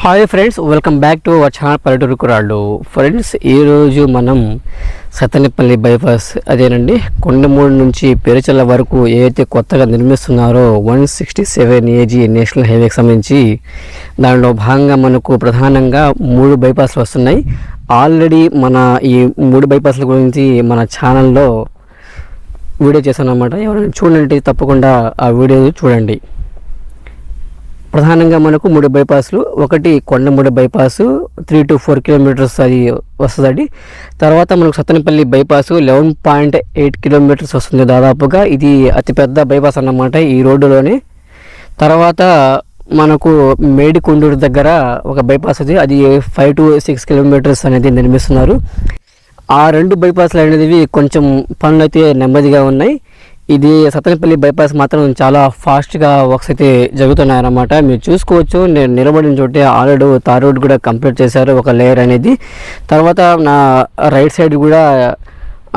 Hi friends, welcome back to our channel పల్లెటూరు కుర్రాళ్ళు. Friends, ఈరోజు మనం సత్తెనపల్లి బైపాస్ అదేనండి కొండమూడు నుంచి పెరుచల వరకు ఏదైతే కొత్తగా నిర్మిస్తున్నారో 167 AG నేషనల్ హైవేకి సంబంధించి దానిలో భాగంగా మనకు ప్రధానంగా 3 బైపాస్లు వస్తున్నాయి. ఆల్రెడీ మన ఈ 3 బైపాస్ల గురించి మన ఛానల్లో వీడియో చేశాను అన్నమాట. ఎవరైనా చూడండి, తప్పకుండా ఆ వీడియో చూడండి. ప్రధానంగా మనకు 3 బైపాస్లు, ఒకటి కొండమూడి బైపాసు 3 to 4 కిలోమీటర్స్ అది వస్తుందండి. తర్వాత మనకు సత్తెనపల్లి బైపాసు 11.8 కిలోమీటర్స్ వస్తుంది దాదాపుగా. ఇది అతిపెద్ద బైపాస్ అన్నమాట ఈ రోడ్డులోనే. తర్వాత మనకు మేడికొండూరు దగ్గర ఒక బైపాస్ అది 5 to 6 కిలోమీటర్స్ అనేది నిర్మిస్తున్నారు. ఆ 2 బైపాస్లు అనేవి కొంచెం పనులు అయితే నెమ్మదిగా ఉన్నాయి. ఇది సత్తెనపల్లి బైపాస్ మాత్రం చాలా ఫాస్ట్గా వర్క్స్ అయితే జరుగుతున్నాయన్నమాట. మీరు చూసుకోవచ్చు, నేను నిలబడిన చోటే ఆల్రెడీ తార్ రోడ్ కూడా కంప్లీట్ చేశారు ఒక లేయర్ అనేది. తర్వాత నా రైట్ సైడ్ కూడా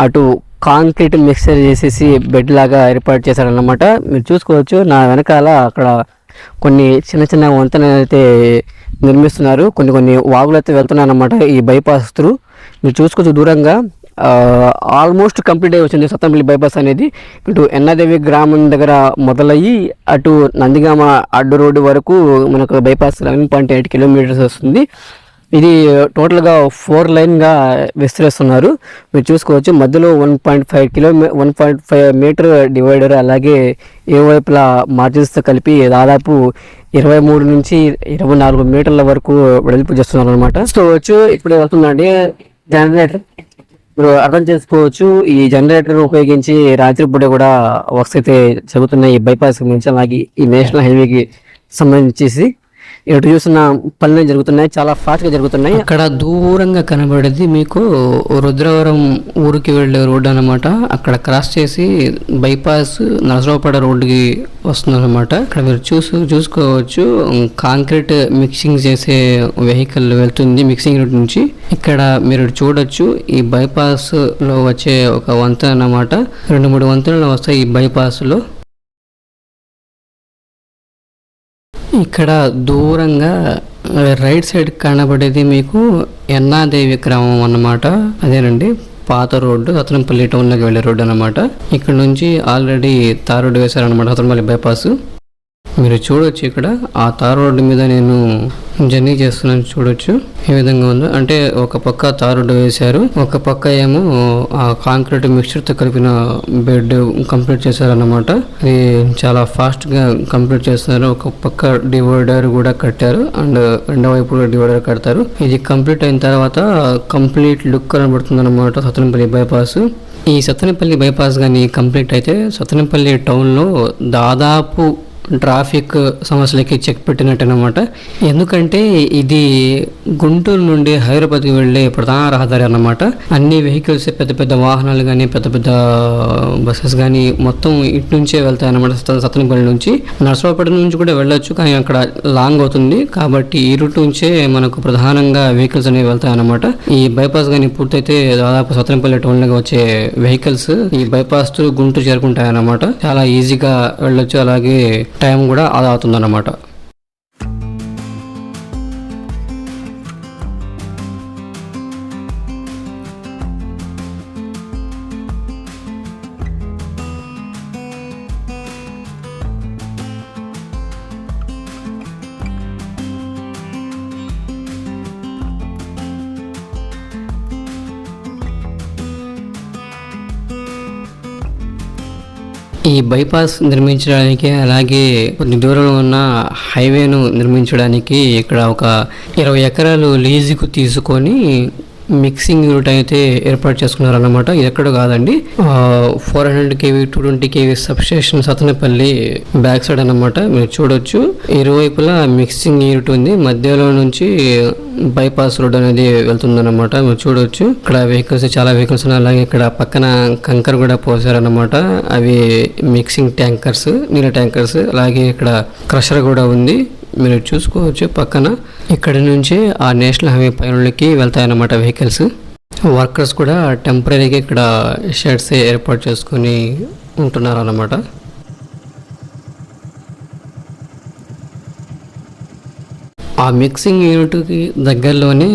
అటు కాంక్రీట్ మిక్సర్ చేసేసి బెడ్ లాగా ఏర్పాటు చేశారన్నమాట. మీరు చూసుకోవచ్చు, నా వెనకాల అక్కడ కొన్ని చిన్న చిన్న వంతెనలు అయితే నిర్మిస్తున్నారు. కొన్ని వాగులు అయితే వెళ్తున్నాయి అన్నమాట ఈ బైపాస్ త్రూ. మీరు చూసుకోవచ్చు దూరంగా ఆల్మోస్ట్ కంప్లీట్ అయి వచ్చింది సత్తెనపల్లి బైపాస్ అనేది. ఇటు ఎన్నదేవి గ్రామం దగ్గర మొదలయ్యి అటు నందిగామ అడ్డు రోడ్డు వరకు మనకు బైపాస్ 11.8 కిలోమీటర్స్ వస్తుంది. ఇది టోటల్గా 4 లైన్గా విస్తరిస్తున్నారు. మీరు చూసుకోవచ్చు, మధ్యలో 1.5 మీటర్ డివైడర్, అలాగే ఏ వైపులా మార్జిన్స్తో కలిపి దాదాపు 23 నుంచి 24 మీటర్ల వరకు వెడల్పు చేస్తున్నారు అనమాట. చూసుకోవచ్చు, ఇప్పుడు వస్తుందండి జనరేటర్. మీరు అర్థం చేసుకోవచ్చు, ఈ జనరేటర్ ఉపయోగించి రాత్రిపూట కూడా వర్క్స్ అయితే జరుగుతున్నాయి ఈ బైపాస్ గురించి, అలాగే ఈ నేషనల్ హైవేకి సంబంధించి. ఎటు చూసిన పనులు జరుగుతున్నాయి, చాలా ఫాస్ట్గా జరుగుతున్నాయి. అక్కడ దూరంగా కనబడేది మీకు రుద్రవరం ఊరికి వెళ్ళే రోడ్డు అనమాట. అక్కడ క్రాస్ చేసి బైపాస్ నరసరావుపేట రోడ్డుకి వస్తుంది అనమాట. ఇక్కడ మీరు చూసుకోవచ్చు, కాంక్రీట్ మిక్సింగ్ చేసే వెహికల్ వెళ్తుంది మిక్సింగ్ యూనిట్ నుంచి. ఇక్కడ మీరు చూడొచ్చు, ఈ బైపాస్ లో వచ్చే ఒక వంతెన అన్నమాట. 2-3 వంతెనలు వస్తాయి ఈ బైపాస్ లో. ఇక్కడ దూరంగా రైట్ సైడ్ కనబడేది మీకు ఎన్నాదేవి గ్రామం అన్నమాట. అదేనండి పాత రోడ్డు, సత్తెనపల్లి టౌన్లోకి వెళ్ళే రోడ్డు అనమాట. ఇక్కడ నుంచి ఆల్రెడీ తార్ రోడ్డు వేశారనమాట సత్తెనపల్లి బైపాస్. మీరు చూడొచ్చు, ఇక్కడ ఆ తార్ రోడ్డు మీద నేను జర్నీ చేస్తున్నాను. చూడొచ్చు ఏ విధంగా ఉందో. అంటే ఒక పక్క తార్ రోడ్డు వేశారు, ఒక పక్క ఏమో ఆ కాంక్రీట్ మిక్చర్తో కలిపిన బెడ్ కంప్లీట్ చేశారన్నమాట. ఇది చాలా ఫాస్ట్గా కంప్లీట్ చేస్తున్నారు. ఒక పక్క డివైడర్ కూడా కట్టారు, అండ్ రెండో వైపు కూడా డివైడర్ కడతారు. ఇది కంప్లీట్ అయిన తర్వాత కంప్లీట్ లుక్ కనబడుతుంది అనమాట సత్తెనపల్లి బైపాస్. ఈ సత్తెనపల్లి బైపాస్ కానీ కంప్లీట్ అయితే సత్తెనపల్లి టౌన్లో దాదాపు ట్రాఫిక్ సమస్యలకి చెక్ పెట్టినట్టనమాట. ఎందుకంటే ఇది గుంటూరు నుండి హైదరాబాద్కి వెళ్ళే ప్రధాన రహదారి అన్నమాట. అన్ని వెహికల్స్, పెద్ద పెద్ద వాహనాలు కానీ పెద్ద పెద్ద బస్సెస్ కానీ మొత్తం ఇటు నుంచే వెళ్తాయి అన్నమాట. సత్తెనపల్లి నుంచి నరసరావుపేట నుంచి కూడా వెళ్ళొచ్చు, కానీ అక్కడ లాంగ్ అవుతుంది. కాబట్టి ఈ రూట్ నుంచే మనకు ప్రధానంగా వెహికల్స్ అనేవి వెళ్తాయి అన్నమాట. ఈ బైపాస్ కానీ పూర్తయితే దాదాపు సత్తెనపల్లి టౌన్లోకి వచ్చే వెహికల్స్ ఈ బైపాస్ గుంటూరు చేరుకుంటాయి అన్నమాట. చాలా ఈజీగా వెళ్ళొచ్చు, అలాగే టైం కూడా ఆదా అవుతుందన్నమాట. ఈ బైపాస్ నిర్మించడానికి, అలాగే కొన్ని దూరంలో ఉన్న హైవేను నిర్మించడానికి ఇక్కడ ఒక 20 ఎకరాలు లీజుకు తీసుకొని మిక్సింగ్ యూనిట్ అయితే ఏర్పాటు చేసుకున్నారన్నమాట. ఇది ఎక్కడ కాదండి, 400 kV 220 kV substation Sattenapalli back side అన్నమాట. మీరు చూడొచ్చు, ఇరువైపులా మిక్సింగ్ యూనిట్ ఉంది, మధ్యలో నుంచి బైపాస్ రోడ్ అనేది వెళ్తుందన్నమాట. మీరు చూడొచ్చు, ఇక్కడ వెహికల్స్, చాలా వెహికల్స్ ఉన్నాయి. అలాగే ఇక్కడ పక్కన కంకర్ కూడా పోసారన్నమాట. అవి మిక్సింగ్ ట్యాంకర్స్, నీళ్ళ ట్యాంకర్స్. అలాగే ఇక్కడ క్రషర్ కూడా ఉంది. మీరు చూసుకోవచ్చు పక్కన. ఇక్కడ నుంచి ఆ నేషనల్ హైవే పైనకి వెళ్తాయన్నమాట వెహికల్స్. వర్కర్స్ కూడా టెంపరీగా ఇక్కడ షెడ్స్ ఏర్పాటు చేసుకొని ఉంటున్నారు అన్నమాట. ఆ మిక్సింగ్ యూనిట్కి దగ్గరలోనే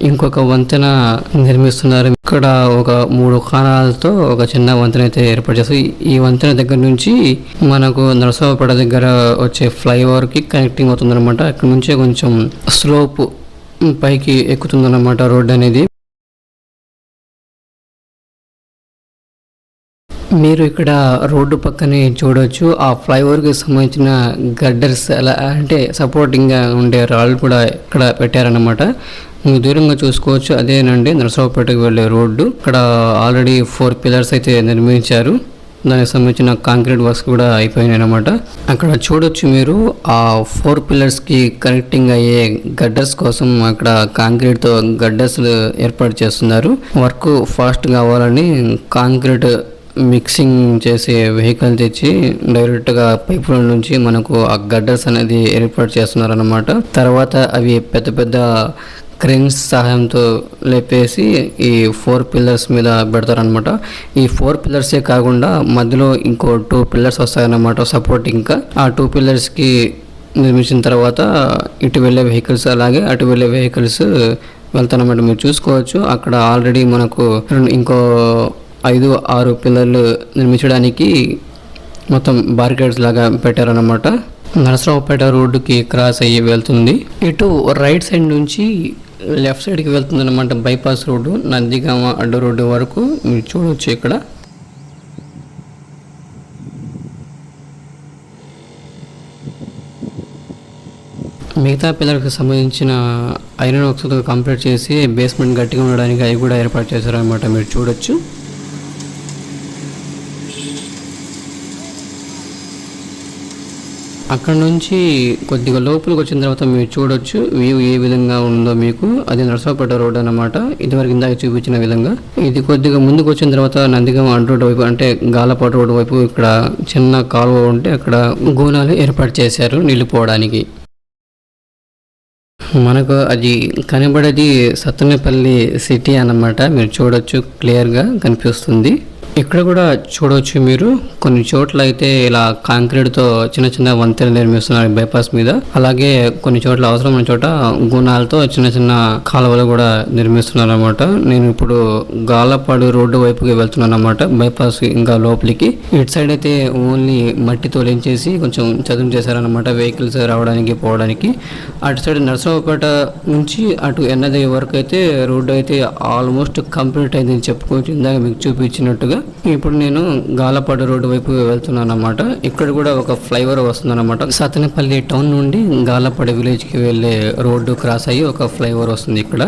ఇంకొక వంతెన నిర్మిస్తున్నారు. ఇక్కడ ఒక 3 కాణాలతో ఒక చిన్న వంతెన అయితే ఏర్పాటు చేస్తారు. ఈ వంతెన దగ్గర నుంచి మనకు నరసరావుపేట దగ్గర వచ్చే ఫ్లైఓవర్ కి కనెక్టింగ్ అవుతుంది అనమాట. అక్కడ నుంచే కొంచెం స్లోప్ పైకి ఎక్కుతుందన్నమాట రోడ్ అనేది. మీరు ఇక్కడ రోడ్డు పక్కనే చూడవచ్చు ఆ ఫ్లైఓవర్కి సంబంధించిన గడ్డర్స్ అలా అంటే సపోర్టింగ్గా ఉండే రాళ్ళు కూడా ఇక్కడ పెట్టారనమాట. మీరు దూరంగా చూసుకోవచ్చు, అదేనండి నరసరావుపేటకు వెళ్ళే రోడ్డు. ఇక్కడ ఆల్రెడీ 4 పిల్లర్స్ అయితే నిర్మించారు. దానికి సంబంధించిన కాంక్రీట్ వర్క్స్ కూడా అయిపోయినాయి అనమాట. అక్కడ చూడొచ్చు మీరు ఆ 4 పిల్లర్స్కి కనెక్టింగ్ అయ్యే గడ్డర్స్ కోసం అక్కడ కాంక్రీట్తో గడ్డర్స్ ఏర్పాటు చేస్తున్నారు. వర్క్ ఫాస్ట్ కావాలని కాంక్రీట్ మిక్సింగ్ చేసే వెహికల్ తెచ్చి డైరెక్ట్గా పైపుల నుంచి మనకు ఆ గడ్డర్స్ అనేది ఏర్పాటు చేస్తున్నారు అనమాట. తర్వాత అవి పెద్ద పెద్ద క్రెయిన్స్ సహాయంతో లేపేసి ఈ 4 పిల్లర్స్ మీద పెడతారనమాట. ఈ 4 పిల్లర్సే కాకుండా మధ్యలో ఇంకో 2 పిల్లర్స్ వస్తాయన్నమాట సపోర్ట్. ఇంకా ఆ 2 పిల్లర్స్కి నిర్మించిన తర్వాత ఇటు వెళ్ళే వెహికల్స్ అలాగే అటు వెళ్ళే వెహికల్స్ వెళ్తానమాట. మీరు చూసుకోవచ్చు అక్కడ ఆల్రెడీ మనకు ఇంకో 5-6 పిల్లర్లు నిర్మించడానికి మొత్తం బారికేడ్స్ లాగా పెట్టారన్నమాట. నరసరావుపేట రోడ్డుకి క్రాస్ అయ్యి వెళ్తుంది. ఇటు రైట్ సైడ్ నుంచి లెఫ్ట్ సైడ్కి వెళ్తుంది అనమాట. బైపాస్ రోడ్డు నందిగామ అడ్డు రోడ్డు వరకు మీరు చూడవచ్చు. ఇక్కడ మిగతా పిల్లలకు సంబంధించిన ఐరన్ వర్క్స్తో కంప్లీట్ చేసి బేస్మెంట్ గట్టిగా ఉండడానికి అవి కూడా ఏర్పాటు చేశారనమాట. మీరు చూడొచ్చు. అక్కడ నుంచి కొద్దిగా లోపలికి వచ్చిన తర్వాత మీరు చూడొచ్చు వ్యూ ఏ విధంగా ఉందో మీకు. అది నరసరావుపేట రోడ్ అన్నమాట. ఇదివరకు ఇందాక చూపించిన విధంగా. ఇది కొద్దిగా ముందుకు వచ్చిన తర్వాత నందిగామ అడ్డు రోడ్డు వైపు అంటే గాలపాటు రోడ్డు వైపు ఇక్కడ చిన్న కాలువ ఉంటే అక్కడ గూనాలు ఏర్పాటు చేశారు నీళ్లు పోవడానికి. మనకు అది కనబడేది సత్తెనపల్లి సిటీ అన్నమాట. మీరు చూడొచ్చు, క్లియర్గా కనిపిస్తుంది. ఇక్కడ కూడా చూడవచ్చు మీరు కొన్ని చోట్ల అయితే ఇలా కాంక్రీట్తో చిన్న చిన్న వంతెనలు నిర్మిస్తున్నారు బైపాస్ మీద. అలాగే కొన్ని చోట్ల అవసరమైన చోట గుణాలతో చిన్న చిన్న కాలువలు కూడా నిర్మిస్తున్నారు అనమాట. నేను ఇప్పుడు గాలపాడు రోడ్డు వైపుకి వెళ్తున్నాను అనమాట, బైపాస్ ఇంకా లోపలికి. ఇటు సైడ్ అయితే ఓన్లీ మట్టి తోలించేసి కొంచెం చదును చేశారనమాట వెహికల్స్ రావడానికి పోవడానికి. అటు సైడ్ నరసరావుపేట నుంచి అటు ఎన్నదయ్య వరకు అయితే రోడ్డు అయితే ఆల్మోస్ట్ కంప్లీట్ అయిందని చెప్పుకోవచ్చు. ఇందాక మీకు చూపించినట్టుగా ఇప్పుడు నేను గాలపాడు రోడ్డు వైపు వెళ్తున్నాను అన్నమాట. ఇక్కడ కూడా ఒక ఫ్లైఓవర్ వస్తుంది అన్నమాట. సత్తెనపల్లి టౌన్ నుండి గాలపాడు విలేజ్ కి వెళ్ళే రోడ్డు క్రాస్ అయ్యి ఒక ఫ్లైఓవర్ వస్తుంది ఇక్కడ.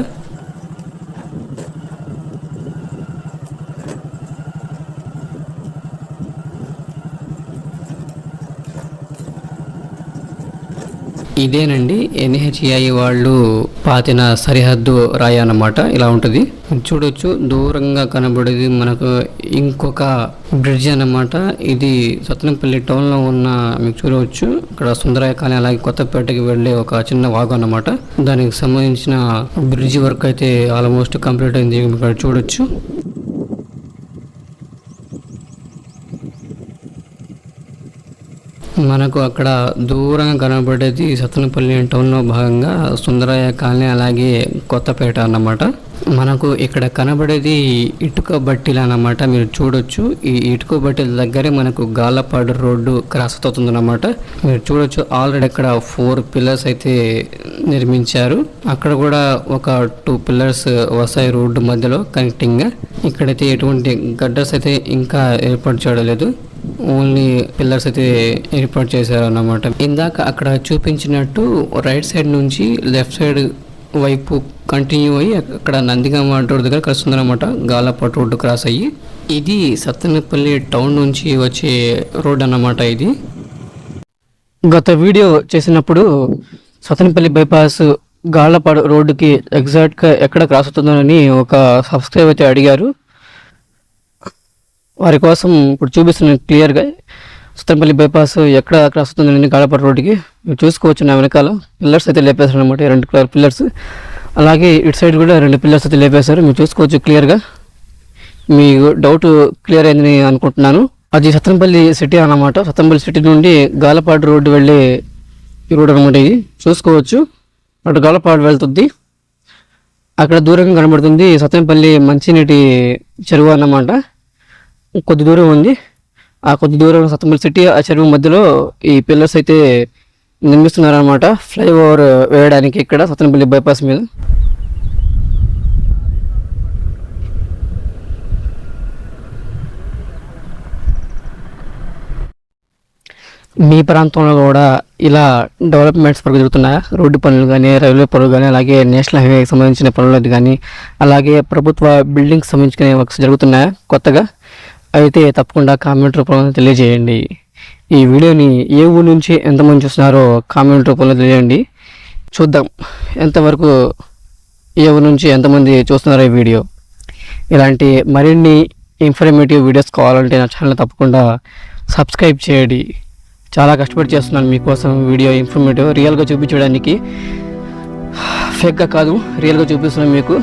ఇదేనండి NHAI వాళ్ళు పాతిన సరిహద్దు రాయి అన్నమాట. ఇలా ఉంటుంది చూడొచ్చు. దూరంగా కనబడేది మనకు ఇంకొక బ్రిడ్జ్ అన్నమాట. ఇది సత్తెనపల్లి టౌన్లో ఉన్న మీకు చూడవచ్చు. ఇక్కడ సుందరయ్య కాలనీ అలాగే కొత్తపేటకి వెళ్ళే ఒక చిన్న వాగు అన్నమాట. దానికి సంబంధించిన బ్రిడ్జ్ వర్క్ అయితే ఆల్మోస్ట్ కంప్లీట్ అయింది. ఇక్కడ చూడొచ్చు. మనకు అక్కడ దూరంగా కనబడేది సత్తెనపల్లి టౌన్లో భాగంగా సుందరయ్య కాలనీ అలాగే కొత్తపేట అన్నమాట. మనకు ఇక్కడ కనబడేది ఇటుక బట్టీలు అన్నమాట. మీరు చూడొచ్చు ఈ ఇటుక బట్టీల దగ్గరే మనకు గాలపాడు రోడ్డు క్రాస్ అవుతుంది అన్నమాట. మీరు చూడొచ్చు ఆల్రెడీ అక్కడ 4 పిల్లర్స్ అయితే నిర్మించారు. అక్కడ కూడా ఒక 2 పిల్లర్స్ వస్తాయి రోడ్డు మధ్యలో కనెక్టింగ్. ఇక్కడైతే ఎటువంటి గడ్డర్స్ అయితే ఇంకా ఏర్పాటు చేయలేదు, ఓన్లీ పిల్లర్స్ అయితే ఏర్పాటు చేశారు అన్నమాట. ఇందాక అక్కడ చూపించినట్టు రైట్ సైడ్ నుంచి లెఫ్ట్ సైడ్ వైపు కంటిన్యూ అయ్యి అక్కడ నందిగామ రోడ్ దగ్గర కలుస్తుంది అనమాట. గాలపాటు రోడ్డు క్రాస్ అయ్యి ఇది సత్తెనపల్లి టౌన్ నుంచి వచ్చే రోడ్ అన్నమాట. ఇది గత వీడియో చేసినప్పుడు సత్తెనపల్లి బైపాస్ గాలపాడు రోడ్డుకి ఎగ్జాక్ట్గా ఎక్కడ క్రాస్ అవుతుందని ఒక సబ్స్క్రైబర్ అయితే అడిగారు. వారి కోసం ఇప్పుడు చూపిస్తున్నాను క్లియర్గా. సత్తెనపల్లి బైపాస్ ఎక్కడ క్రాస్ అవుతుందని గాలపాడు రోడ్డుకి మీరు చూసుకోవచ్చు. నా వెనకాల పిల్లర్స్ అయితే లేపేశారు అనమాట, 2 కలర్ పిల్లర్స్. అలాగే ఇటు సైడ్ కూడా 2 పిల్లర్స్ అయితే లేపేశారు. మీరు చూసుకోవచ్చు క్లియర్గా. మీకు డౌట్ క్లియర్ అయిందని అనుకుంటున్నాను. అది సత్తెనపల్లి సిటీ అన్నమాట. సత్తెనపల్లి సిటీ నుండి గాలపాడు రోడ్డు వెళ్ళే ఈ రోడ్ అనమాట. ఇది చూసుకోవచ్చు. అటు గొల్లపాడు వెళ్తుంది. అక్కడ దూరంగా కనబడుతుంది సత్తెనపల్లి మంచినీటి చెరువు అన్నమాట. కొద్ది దూరం ఉంది. ఆ కొద్ది దూరం సత్తెనపల్లి సిటీ ఆ చెరువు మధ్యలో ఈ పిల్లర్స్ అయితే నిర్మిస్తున్నారన్నమాట, ఫ్లైఓవర్ వేయడానికి ఇక్కడ సత్తెనపల్లి బైపాస్ మీద. మీ ప్రాంతంలో కూడా ఇలా డెవలప్మెంట్స్ పనులు జరుగుతున్నాయా? రోడ్డు పనులు కానీ, రైల్వే పనులు కానీ, అలాగే నేషనల్ హైవేకి సంబంధించిన పనులు కానీ, అలాగే ప్రభుత్వ బిల్డింగ్స్ సంబంధించిన వర్క్స్ జరుగుతున్నాయా కొత్తగా? అయితే తప్పకుండా కామెంట్ రూపంలో తెలియజేయండి. ఈ వీడియోని ఏ ఊరు నుంచి ఎంతమంది చూస్తున్నారో కామెంట్ రూపంలో తెలియజేయండి. చూద్దాం ఎంతవరకు ఏ ఊరు నుంచి ఎంతమంది చూస్తున్నారో ఈ వీడియో. ఇలాంటి మరిన్ని ఇన్ఫర్మేటివ్ వీడియోస్ కావాలంటే నా ఛానల్ తప్పకుండా సబ్స్క్రైబ్ చేయండి. చాలా కష్టపడి చేస్తున్నాను మీకోసం వీడియో, ఇన్ఫర్మేటివ్, రియల్గా చూపించడానికి, ఫేక్గా కాదు, రియల్గా చూపిస్తున్నాను మీకు.